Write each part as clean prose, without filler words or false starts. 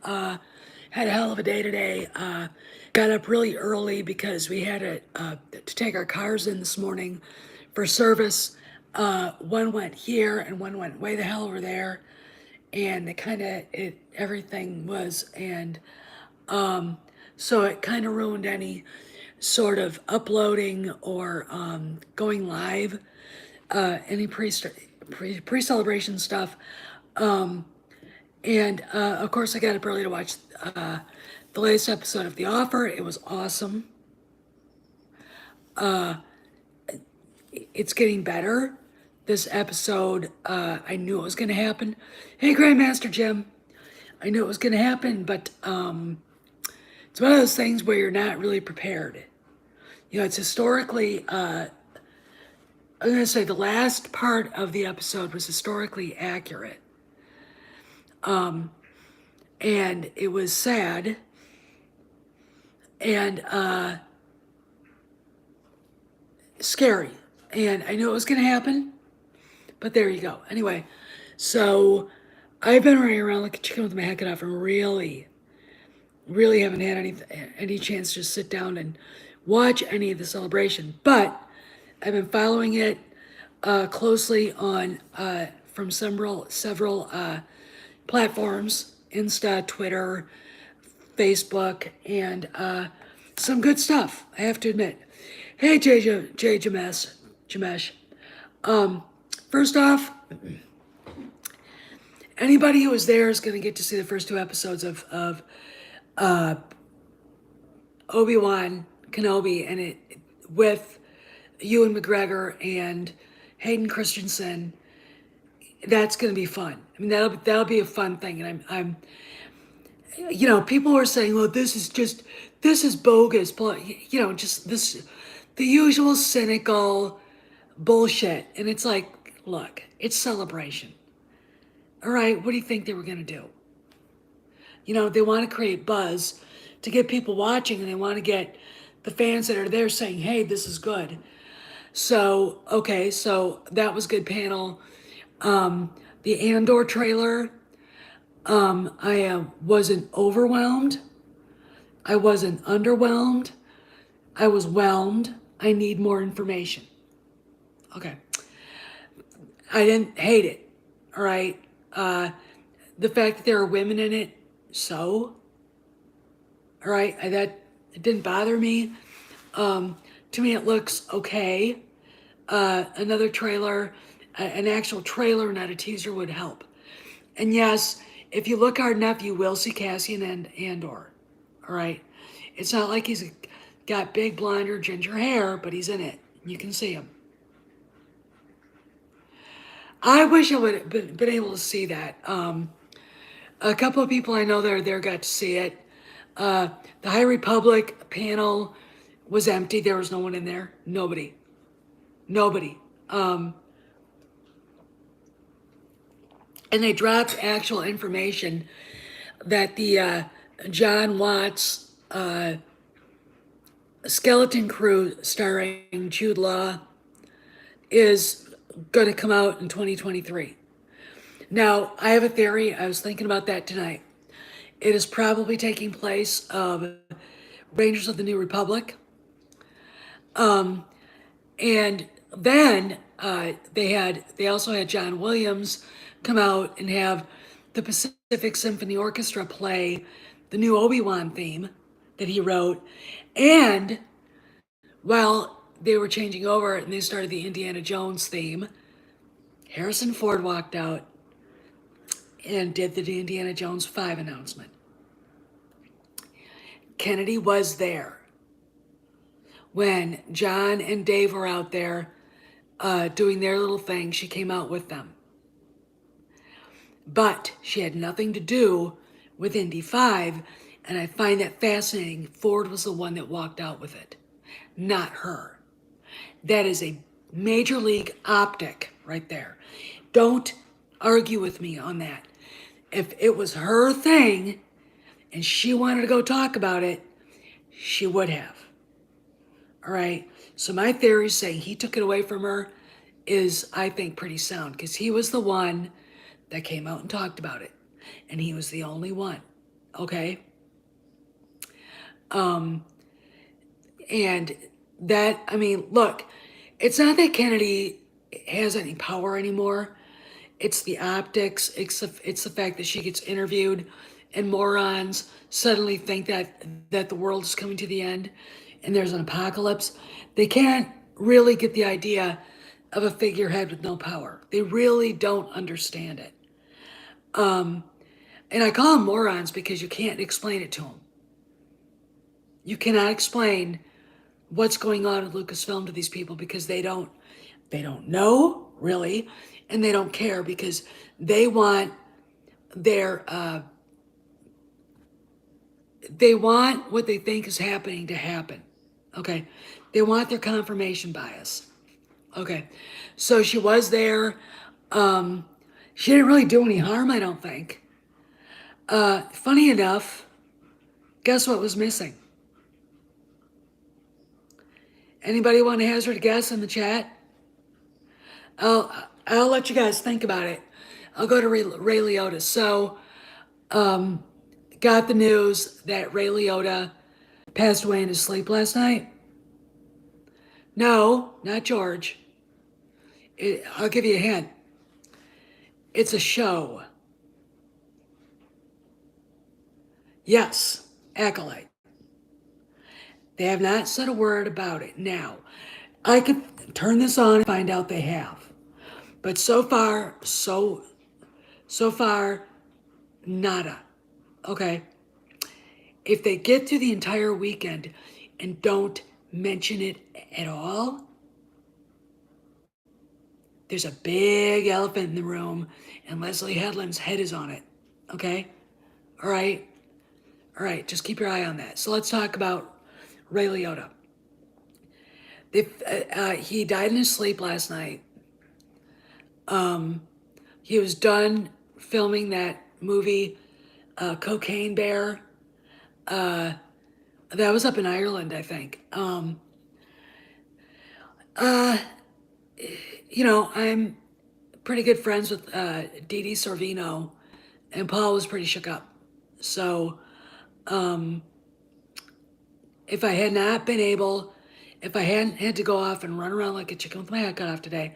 Had a hell of a day today. Got up really early because we had to take our cars in this morning for service. One went here and one went way the hell over there, and everything was so it kind of ruined any sort of uploading or going live, any pre celebration stuff. And of course, I got up early to watch the latest episode of The Offer. It was awesome. It's getting better. This episode, I knew it was going to happen. Hey, Grandmaster Jim. I knew it was going to happen, but it's one of those things where you're not really prepared. You know, it's historically, I'm going to say the last part of the episode was historically accurate. And it was sad. And scary. And I knew it was going to happen, but there you go. Anyway, so I've been running around like a chicken with my head cut off and really haven't had any chance to just sit down and watch any of the celebration. But I've been following it closely on from several platforms: Insta, Twitter, Facebook, and some good stuff, I have to admit. Hey, Jamesh. First off, anybody who was there is going to get to see the first two episodes of Obi-Wan Kenobi, and it with Ewan McGregor and Hayden Christensen. That's going to be fun. I mean, that'll be a fun thing, and I'm you know, people are saying, well, this is bogus, but you know, just this, the usual cynical bullshit. And it's like, look, it's celebration. All right, what do you think they were going to do? You know, they want to create buzz to get people watching, and they want to get the fans that are there saying, hey, this is good. So, okay, so that was good panel. The Andor trailer, I wasn't overwhelmed. I wasn't underwhelmed. I was whelmed. I need more information. Okay. I didn't hate it. All right. The fact that there are women in it, so. All right. That it didn't bother me. To me, it looks okay. Another trailer, an actual trailer, not a teaser, would help. And yes, if you look hard enough, you will see Cassian and Andor. All right. It's not like he's got big blonde or ginger hair, but he's in it. You can see him. I wish I would have been able to see that. A couple of people I know that are there got to see it. The High Republic panel was empty. There was no one in there. Nobody. And they dropped actual information that the John Watts Skeleton Crew starring Jude Law is going to come out in 2023. Now, I have a theory. I was thinking about that tonight. It is probably taking place of Rangers of the New Republic. And then they also had John Williams come out and have the Pacific Symphony Orchestra play the new Obi-Wan theme that he wrote. And while they were changing over and they started the Indiana Jones theme, Harrison Ford walked out and did the Indiana Jones 5 announcement. Kennedy was there when John and Dave were out there doing their little thing. She came out with them. But she had nothing to do with Indy 5, and I find that fascinating. Ford was the one that walked out with it, not her. That is a major league optic right there. Don't argue with me on that. If it was her thing and she wanted to go talk about it, she would have. All right. So my theory saying he took it away from her is, I think, pretty sound, because he was the one that came out and talked about it. And he was the only one. Okay. Um, and that, I mean, look, it's not that Kennedy has any power anymore. It's the optics. It's the fact that she gets interviewed, and morons suddenly think that the world is coming to the end, and there's an apocalypse. They can't really get the idea of a figurehead with no power. They really don't understand it. And I call them morons because you can't explain it to them. You cannot explain what's going on at Lucasfilm to these people because they don't know really, and they don't care because they want their they want what they think is happening to happen. Okay, they want their confirmation bias. Okay, so she was there. Um, she didn't really do any harm, I don't think. Funny enough, guess what was missing? Anybody want to hazard a guess in the chat? I'll I'll let you guys think about it. I'll go to Ray Liotta. So, got the news that Ray Liotta passed away in his sleep last night. No, not George. I'll give you a hint. It's a show. Yes, Acolyte. They have not said a word about it. Now, I could turn this on and find out they have. But so far, nada. Okay? If they get through the entire weekend and don't mention it at all, there's a big elephant in the room and Leslie Headland's head is on it. Okay? All right? All right, just keep your eye on that. So let's talk about Ray Liotta. He died in his sleep last night. He was done filming that movie, Cocaine Bear. That was up in Ireland, I think. Uh, I'm pretty good friends with Dee Dee Sorvino, and Paul was pretty shook up. So, if I had not been able, if I hadn't had to go off and run around like a chicken with my head cut off today,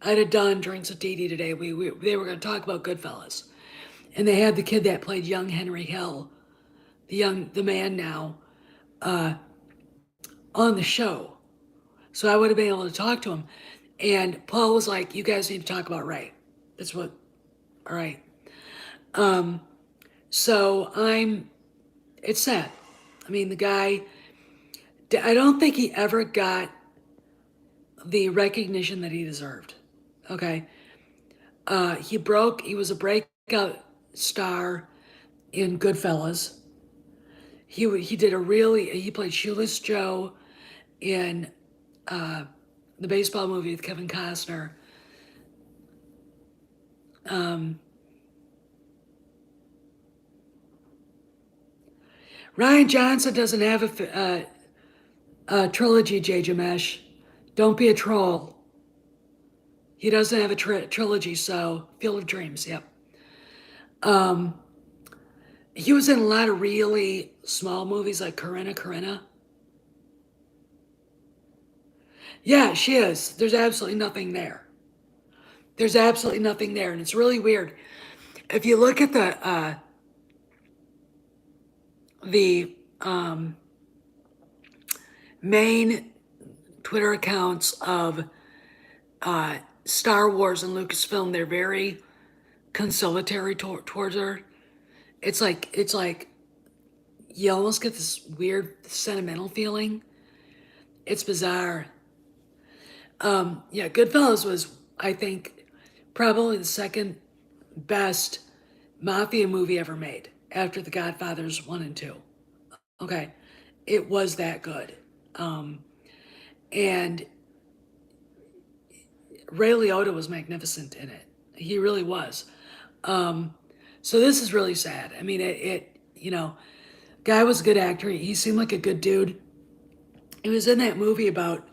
I'd have done drinks with Dee Dee today. They were going to talk about Goodfellas, and they had the kid that played young Henry Hill, the man now, on the show. So I would have been able to talk to him. And Paul was like, "You guys need to talk about Ray." That's what. All right. So It's sad. I mean, the guy. I don't think he ever got the recognition that he deserved. Okay. He was a breakout star in Goodfellas. He played Shoeless Joe in the baseball movie with Kevin Costner. Ryan Johnson doesn't have a trilogy, J. Jamesh. Don't be a troll. He doesn't have a trilogy, so Field of Dreams, yep. He was in a lot of really small movies like Corinna. Yeah, she is. There's absolutely nothing there. There's absolutely nothing there, and it's really weird. If you look at the main Twitter accounts of Star Wars and Lucasfilm, they're very conciliatory towards her. It's like you almost get this weird sentimental feeling. It's bizarre. Yeah, Goodfellas was, I think, probably the second best mafia movie ever made after The Godfathers 1 and 2. Okay, it was that good. And Ray Liotta was magnificent in it. He really was. So this is really sad. I mean, guy was a good actor. He seemed like a good dude. He was in that movie about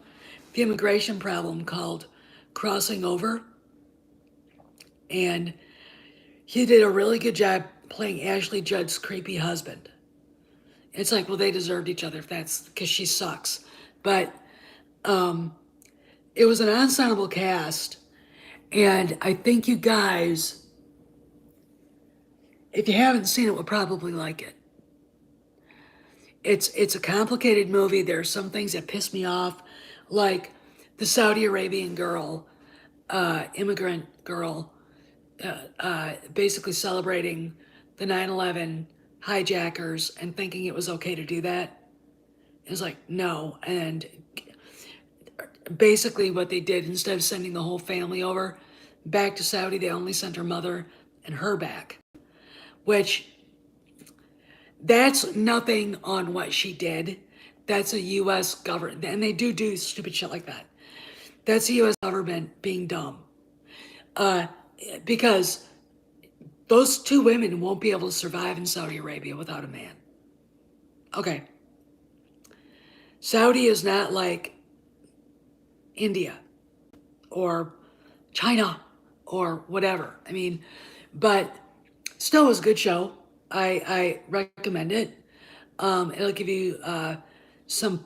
the immigration problem called Crossing Over. And he did a really good job playing Ashley Judd's creepy husband. It's like, well, they deserved each other if that's because she sucks. But it was an ensemble cast, and I think you guys, if you haven't seen it, will probably like it. It's a complicated movie. There are some things that piss me off, like the Saudi Arabian girl, immigrant girl, basically celebrating the 9/11 hijackers and thinking it was okay to do that. It's like, no. And basically, what they did, instead of sending the whole family over back to Saudi, they only sent her mother and her back, which that's nothing on what she did. That's a U.S. government, and they do stupid shit like that. That's the U.S. government being dumb. Uh, because those two women won't be able to survive in Saudi Arabia without a man. Okay. Saudi is not like India or China or whatever. I mean, but still was a good show. I recommend it. It'll give you some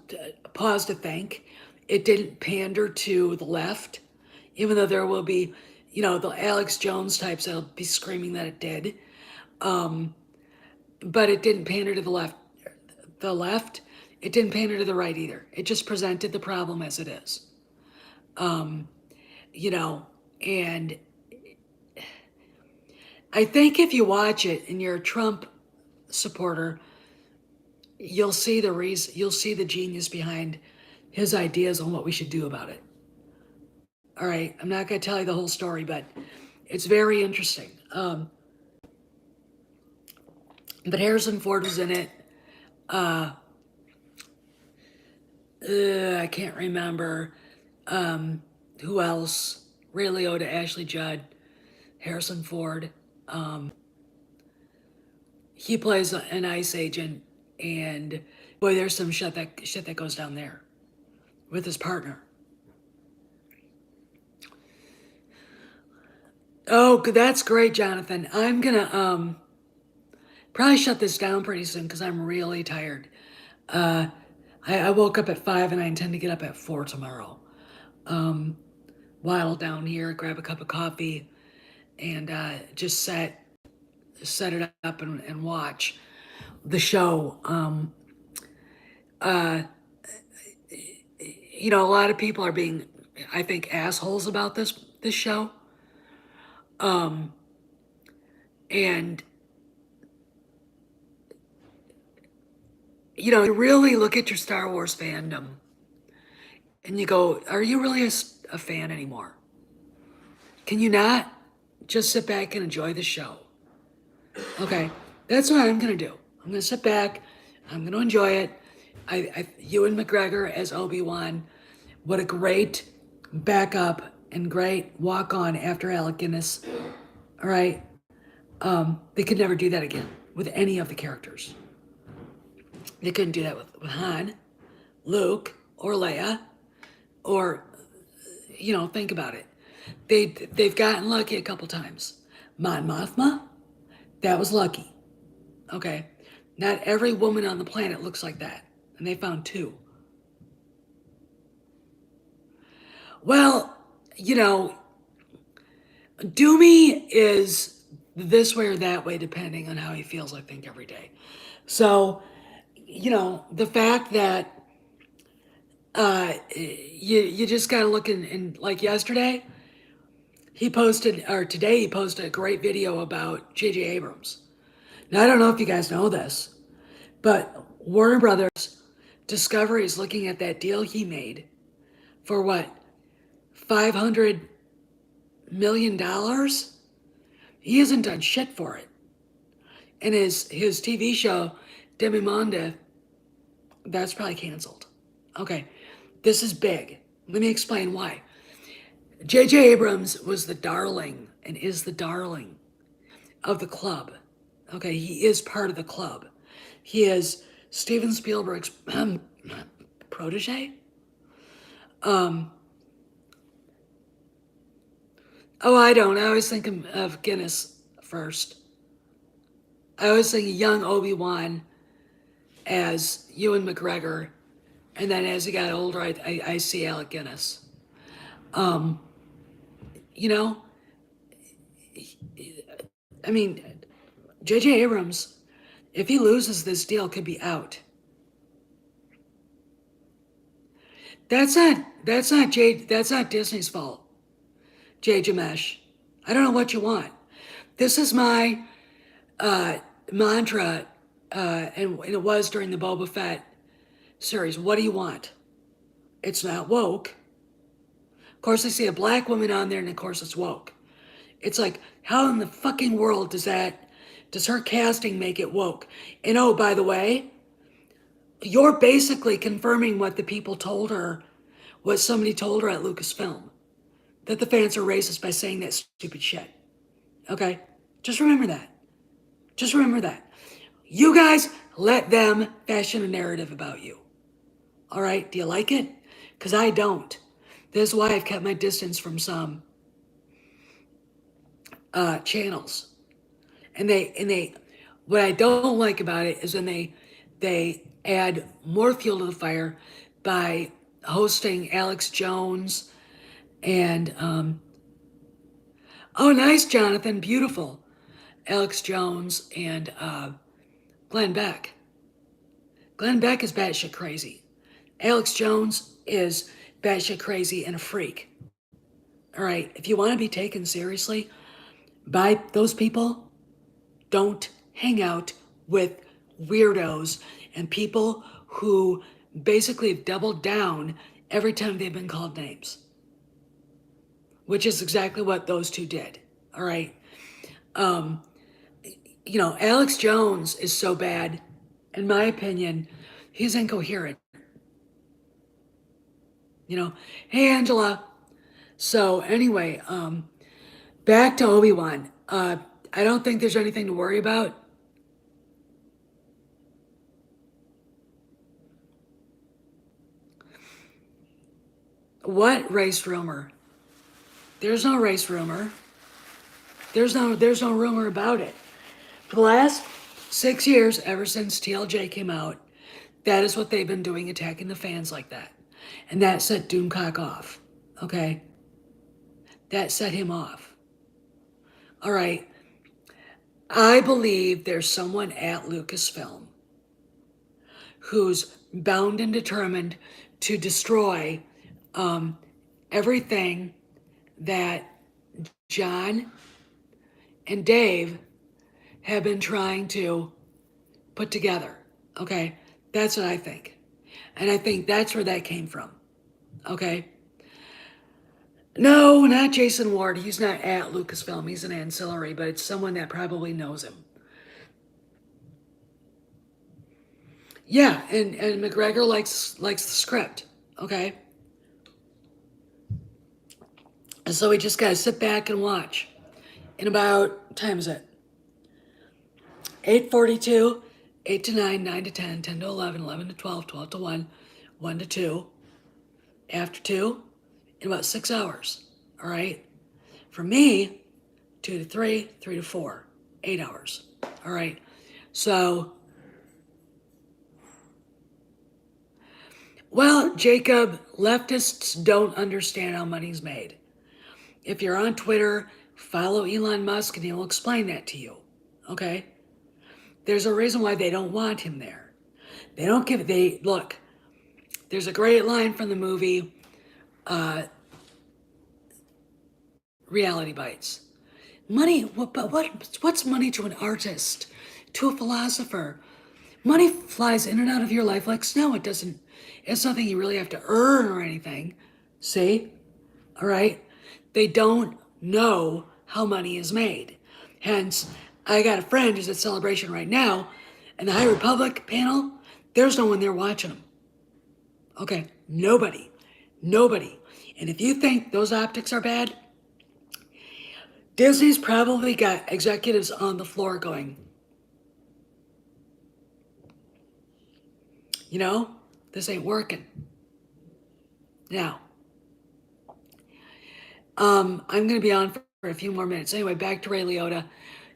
pause to think. It didn't pander to the left, even though there will be, the Alex Jones types that'll be screaming that it did. But it didn't pander to the left. The left, it didn't pander to the right either. It just presented the problem as it is. You know, and I think if you watch it and you're a Trump supporter, you'll see the reason, you'll see the genius behind his ideas on what we should do about it. All right, I'm not going to tell you the whole story, but it's very interesting. But Harrison Ford was in it. I can't remember who else. Ray Liotta, Ashley Judd, Harrison Ford. He plays an ICE agent, and boy, there's some shit that goes down there with his partner. Oh, that's great, Jonathan. I'm gonna probably shut this down pretty soon because I'm really tired. I woke up at 5 and I intend to get up at 4 tomorrow. Waddle down here, grab a cup of coffee, and just set it up and watch the show. A lot of people are being, I think, assholes about this show. And you really look at your Star Wars fandom and you go, are you really a fan anymore? Can you not just sit back and enjoy the show? Okay, that's what I'm gonna do. I'm gonna sit back. I'm gonna enjoy it. Ewan McGregor as Obi-Wan. What a great backup and great walk on after Alec Guinness. All right, they could never do that again with any of the characters. They couldn't do that with Han, Luke, or Leia, or think about it. They've gotten lucky a couple times. Mon Mothma, that was lucky. Okay, not every woman on the planet looks like that, and they found two. Well, Doomy is this way or that way depending on how he feels, I think, every day. So, the fact that you just gotta look in like yesterday, today he posted a great video about J.J. Abrams. Now, I don't know if you guys know this, but Warner Brothers Discovery is looking at that deal he made for what, $500 million? He hasn't done shit for it. And his TV show, Demi Monde, that's probably canceled. Okay, this is big. Let me explain why. J.J. Abrams was the darling and is the darling of the club. Okay, he is part of the club. He is Steven Spielberg's protege. Oh, I don't. I always think of Guinness first. I was thinking young Obi-Wan as Ewan McGregor, and then as he got older, I see Alec Guinness. Um, you know, I mean, J.J. Abrams, if he loses this deal, could be out. That's not Disney's fault. Jay Jamesh. I don't know what you want. This is my uh, mantra, and it was during the Boba Fett series. What do you want? It's not woke. Of course, I see a black woman on there, and of course, it's woke. It's like, how in the fucking world does her casting make it woke? And oh, by the way, you're basically confirming what the people told her, what somebody told her at Lucasfilm, that the fans are racist by saying that stupid shit. Okay? Just remember that. Just remember that. You guys let them fashion a narrative about you. All right? Do you like it? Because I don't. This is why I've kept my distance from some channels. What I don't like about it is when they add more fuel to the fire by hosting Alex Jones and oh, nice, Jonathan, beautiful, Alex Jones and Glenn Beck. Glenn Beck is batshit crazy. Alex Jones is batshit crazy and a freak. All right, if you want to be taken seriously by those people, don't hang out with weirdos and people who basically have doubled down every time they've been called names, which is exactly what those two did. All right. Um, Alex Jones is so bad, in my opinion, he's incoherent. Hey, Angela. So, anyway, back to Obi-Wan. I don't think there's anything to worry about. What race rumor? There's no race rumor. There's no rumor about it. For the last 6 years, ever since TLJ came out, that is what they've been doing, attacking the fans like that. And that set Doomcock off. Okay? That set him off. All right. I believe there's someone at Lucasfilm who's bound and determined to destroy everything that John and Dave have been trying to put together. Okay? That's what I think. And I think that's where that came from. Okay? No, not Jason Ward. He's not at Lucasfilm. He's an ancillary, but it's someone that probably knows him. Yeah, and McGregor likes the script. Okay? And so we just gotta sit back and watch. In about, what time is it? 8:42, 8 to 9, 9 to 10, 10 to 11, 11 to 12, 12 to 1, 1 to 2, after 2, in about 6 hours. All right? For me, 2 to 3, 3 to 4, 8 hours. All right? So, well, Jacob, leftists don't understand how money's made. If you're on Twitter, follow Elon Musk and he'll explain that to you. Okay? There's a reason why they don't want him there. Look, there's a great line from the movie Reality Bites. Money, what's money to an artist, to a philosopher? Money flies in and out of your life like snow. It's nothing you really have to earn or anything. See? All right? They don't know how money is made. Hence, I got a friend who's at Celebration right now, and the High Republic panel, there's no one there watching them. Okay? Nobody. Nobody. And if you think those optics are bad, Disney's probably got executives on the floor going, this ain't working. Now, I'm going to be on for a few more minutes. Anyway, back to Ray Liotta.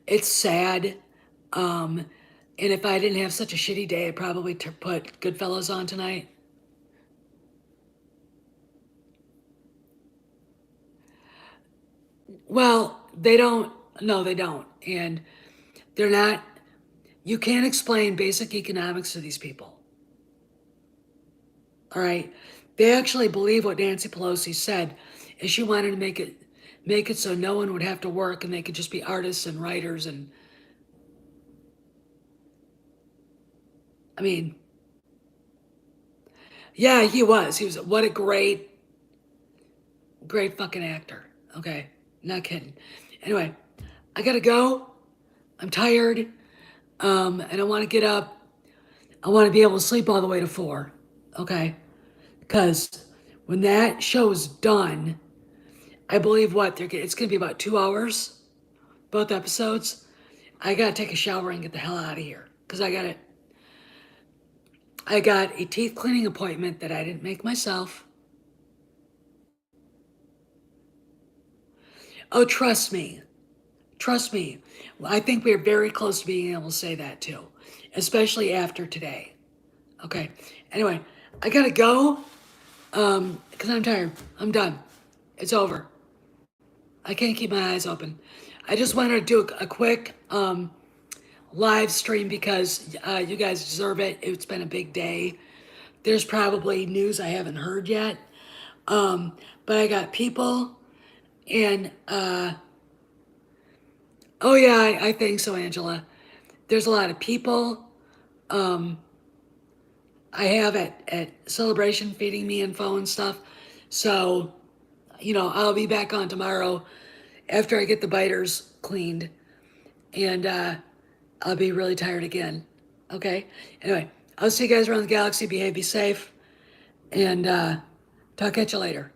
It's sad. And if I didn't have such a shitty day, I'd probably put Goodfellas on tonight. Well, they don't. No, they don't. And they're not. You can't explain basic economics to these people. All right. They actually believe what Nancy Pelosi said, is she wanted to make it so no one would have to work and they could just be artists and writers and I mean, yeah, he was. He was what a great fucking actor. Okay. Not kidding. Anyway, I gotta go. I'm tired. And I want to get up. I want to be able to sleep all the way to 4. Okay. Because when that show is done, I believe it's going to be about 2 hours, both episodes. I got to take a shower and get the hell out of here. Because I got a teeth cleaning appointment that I didn't make myself. Oh, trust me. Trust me. I think we're very close to being able to say that too, especially after today. Okay. Anyway, I gotta go. Because I'm tired. I'm done. It's over. I can't keep my eyes open. I just wanted to do a quick live stream because you guys deserve it. It's been a big day. There's probably news I haven't heard yet. But I got people and oh yeah, I think so, Angela. There's a lot of people I have at Celebration feeding me info and stuff. So, I'll be back on tomorrow after I get the biters cleaned. And I'll be really tired again. Okay? Anyway, I'll see you guys around the galaxy. Behave, be safe. And talk at you later.